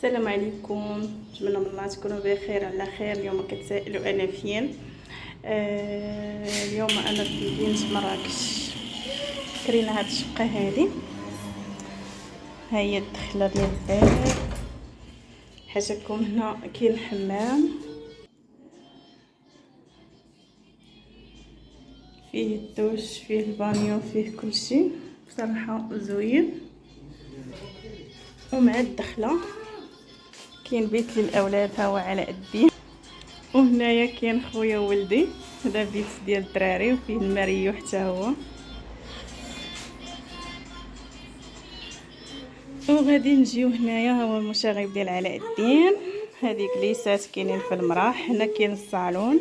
السلام عليكم. نتمنى من الله تكونوا بخير على خير. اليوم كتسائلوا انا فين. اليوم انا في مدينه مراكش. كرينا هاد الشقه هذه، ها هي الدخله ديال الباب. حاجتكم هنا كاين حمام فيه الدوش، فيه البانيو، فيه كل شيء بصراحه زوين. ومع الدخله كاين بيت للاولاد ها هو على قدي، وهنايا كاين خويا وولدي، هذا بيت ديال الدراري وفيه الماريو حتى هو. وغادي نجيو هنايا ها هو المشاغب ديال علاء الدين. هذه كليسات كاينين في المراح. هنا كاين الصالون،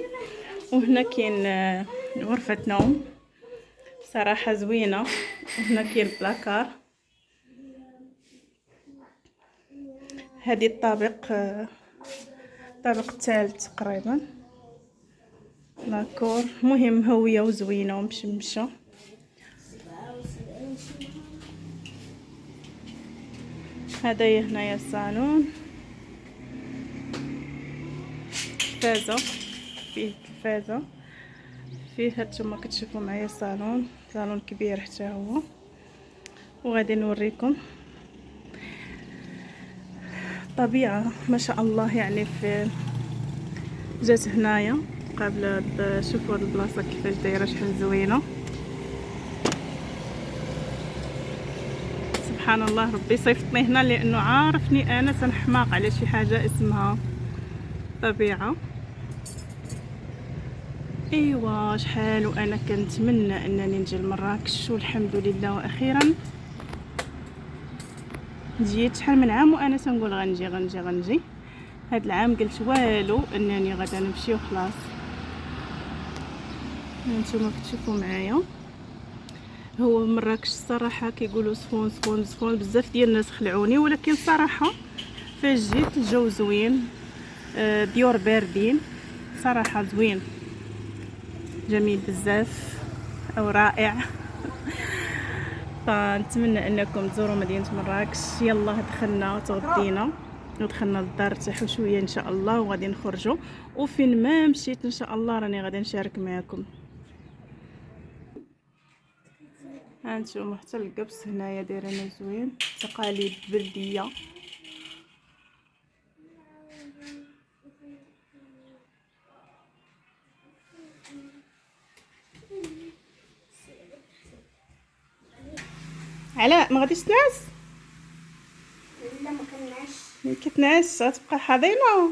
وهنا كاين غرفه نوم صراحه زوينه. وهنا كاين بلاكار. هذه الطابق الثالث تقريبا. لاكور مهم هويه وزوينه ومشمشه. هذا هنايا الصالون، تلفازه، فيه تلفازه، فيه هانتوما كتشوفوا معايا صالون كبير حتى هو. وغادي نوريكم الطبيعه ما شاء الله. يعني في جات هنايا قبل، شوفوا هاد البلاصه كيفاش دايره، شحال زوينه. سبحان الله، ربي صيفطني هنا لانه عارفني انا تنحماق على شي حاجه اسمها طبيعه. ايوا شحال وانا كنتمنى انني نجي لمراكش، والحمد لله واخيرا جيت. شحال من عام وانا تنقول غنجي. هاد العام قلت والو انني غادا نمشي وخلاص. هانتوما كتشوفوا معايا، هو مراكش الصراحه كيقولوا سخون بزاف ديال الناس خلعوني، ولكن صراحه فاش جيت الجو زوين، ديور باردين صراحه زوين جميل بزاف او رائع. فنتمنى انكم تزوروا مدينه مراكش. يلا دخلنا تغدينا ودخلنا للدار نرتاحوا شويه ان شاء الله، وغادي نخرجوا. وفين ما مشيت ان شاء الله راني غادي نشارك معكم. هانتوما حتى القبس هنايا دايرين زوين، تقاليد بلديه. علاء ما غاديش تنعس؟ لا ما كنعش. كتنعس غتبقى حاضنه.